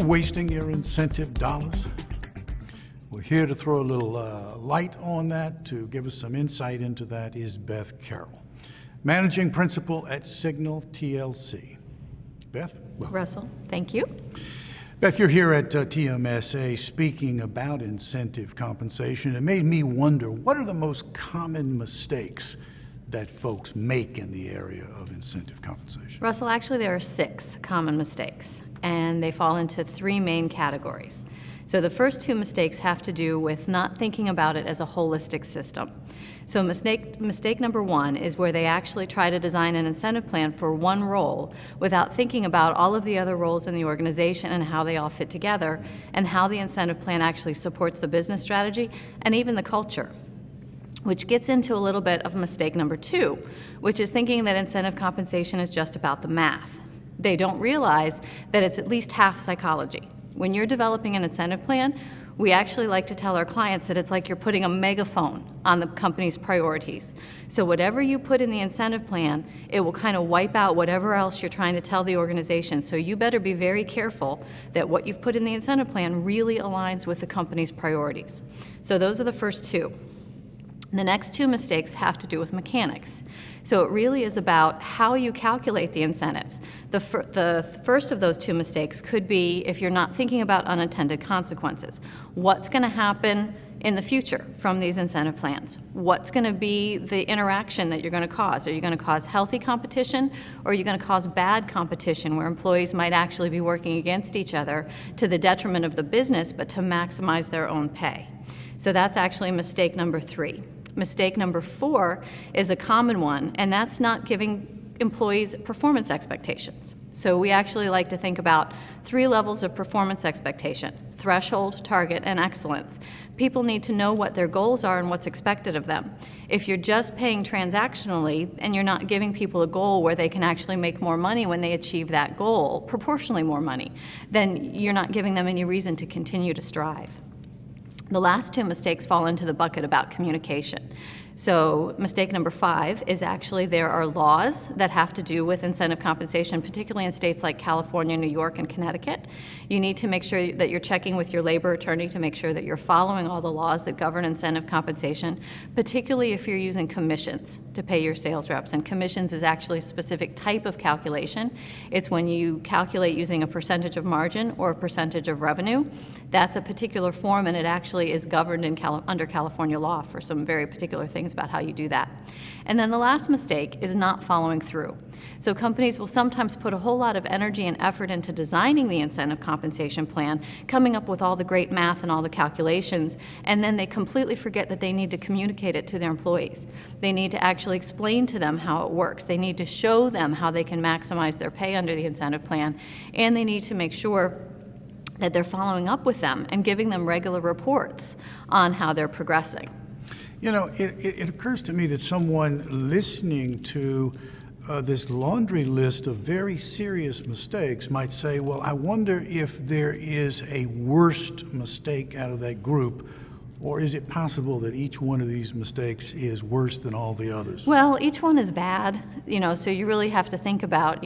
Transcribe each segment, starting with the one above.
wasting your incentive dollars? We're here to throw a little light on that. To give us some insight into that is Beth Carroll, Managing Principal at Signal TLC. Beth? Welcome. Russell, thank you. Beth, you're here at TMSA speaking about incentive compensation. It made me wonder, what are the most common mistakes that folks make in the area of incentive compensation? Russell, actually there are 6 common mistakes, and they fall into 3 main categories. So the first 2 mistakes have to do with not thinking about it as a holistic system. So mistake number 1 is where they actually try to design an incentive plan for one role without thinking about all of the other roles in the organization and how they all fit together, and how the incentive plan actually supports the business strategy and even the culture. Which gets into a little bit of mistake number 2, which is thinking that incentive compensation is just about the math. They don't realize that it's at least half psychology. When you're developing an incentive plan, we actually like to tell our clients that it's like you're putting a megaphone on the company's priorities. So whatever you put in the incentive plan, it will kind of wipe out whatever else you're trying to tell the organization. So you better be very careful that what you've put in the incentive plan really aligns with the company's priorities. So those are the first 2. The next 2 mistakes have to do with mechanics. So it really is about how you calculate the incentives. The first of those 2 mistakes could be if you're not thinking about unintended consequences. What's going to happen in the future from these incentive plans? What's going to be the interaction that you're going to cause? Are you going to cause healthy competition, or are you going to cause bad competition where employees might actually be working against each other to the detriment of the business but to maximize their own pay? So that's actually mistake number 3. Mistake number 4 is a common one, and that's not giving employees performance expectations. So we actually like to think about 3 levels of performance expectation: threshold, target, and excellence. People need to know what their goals are and what's expected of them. If you're just paying transactionally and you're not giving people a goal where they can actually make more money when they achieve that goal, proportionally more money, then you're not giving them any reason to continue to strive. The last 2 mistakes fall into the bucket about communication. So mistake number 5 is actually there are laws that have to do with incentive compensation, particularly in states like California, New York, and Connecticut. You need to make sure that you're checking with your labor attorney to make sure that you're following all the laws that govern incentive compensation, particularly if you're using commissions to pay your sales reps. And commissions is actually a specific type of calculation. It's when you calculate using a percentage of margin or a percentage of revenue. That's a particular form, and it actually is governed in under California law for some very particular things about how you do that. And then the last mistake is not following through. So companies will sometimes put a whole lot of energy and effort into designing the incentive compensation plan, coming up with all the great math and all the calculations, and then they completely forget that they need to communicate it to their employees. They need to actually explain to them how it works. They need to show them how they can maximize their pay under the incentive plan, and they need to make sure that they're following up with them and giving them regular reports on how they're progressing. You know, it occurs to me that someone listening to this laundry list of very serious mistakes might say, well, I wonder if there is a worst mistake out of that group, or is it possible that each one of these mistakes is worse than all the others? Well, each one is bad, so you really have to think about,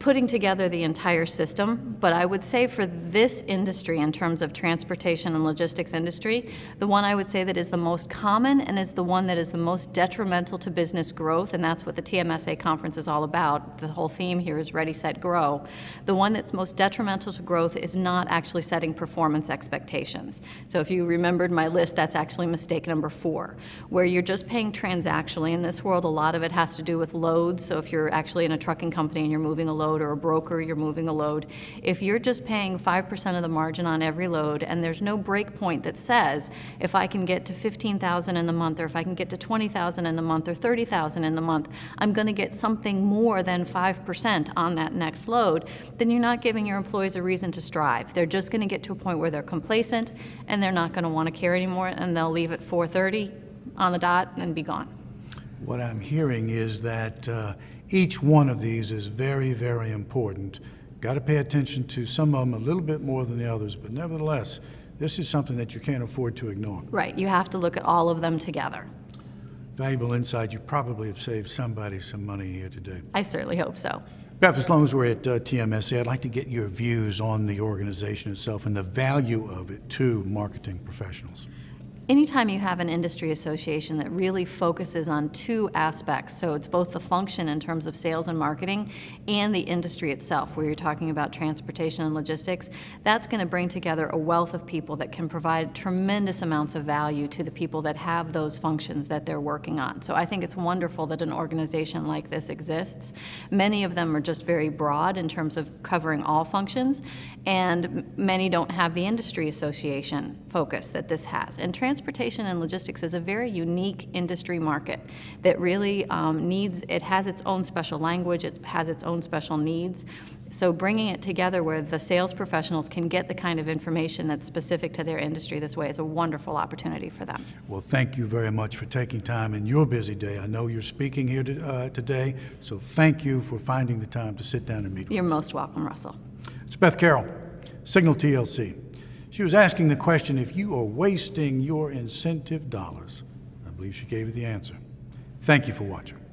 putting together the entire system. But I would say for this industry, in terms of transportation and logistics industry, the one I would say that is the most common and is the one that is the most detrimental to business growth, and that's what the TMSA conference is all about. The whole theme here is Ready, Set, Grow. The one that's most detrimental to growth is not actually setting performance expectations. So if you remembered my list, that's actually mistake number 4, where you're just paying transactionally. In this world, a lot of it has to do with loads. So if you're actually in a trucking company and you're moving a load, or a broker, you're moving a load. If you're just paying 5% of the margin on every load, and there's no break point that says, if I can get to $15,000 in the month, or if I can get to $20,000 in the month, or $30,000 in the month, I'm going to get something more than 5% on that next load, then you're not giving your employees a reason to strive. They're just going to get to a point where they're complacent, and they're not going to want to care anymore, and they'll leave at 4:30 on the dot and be gone. What I'm hearing is that each one of these is very, very important. Got to pay attention to some of them a little bit more than the others, but nevertheless, this is something that you can't afford to ignore. Right, you have to look at all of them together. Valuable insight. You probably have saved somebody some money here today. I certainly hope so. Beth, as long as we're at TMSA, I'd like to get your views on the organization itself and the value of it to marketing professionals. Anytime you have an industry association that really focuses on two aspects, so it's both the function in terms of sales and marketing and the industry itself, where you're talking about transportation and logistics, that's going to bring together a wealth of people that can provide tremendous amounts of value to the people that have those functions that they're working on. So I think it's wonderful that an organization like this exists. Many of them are just very broad in terms of covering all functions, and many don't have the industry association focus that this has. And transportation and logistics is a very unique industry market that really it has its own special language, it has its own special needs. So bringing it together where the sales professionals can get the kind of information that's specific to their industry this way is a wonderful opportunity for them. Well, thank you very much for taking time in your busy day. I know you're speaking here today, so thank you for finding the time to sit down and meet with us. You're most welcome, Russell. It's Beth Carroll, Signal TLC. She was asking the question, if you are wasting your incentive dollars, I believe she gave you the answer. Thank you for watching.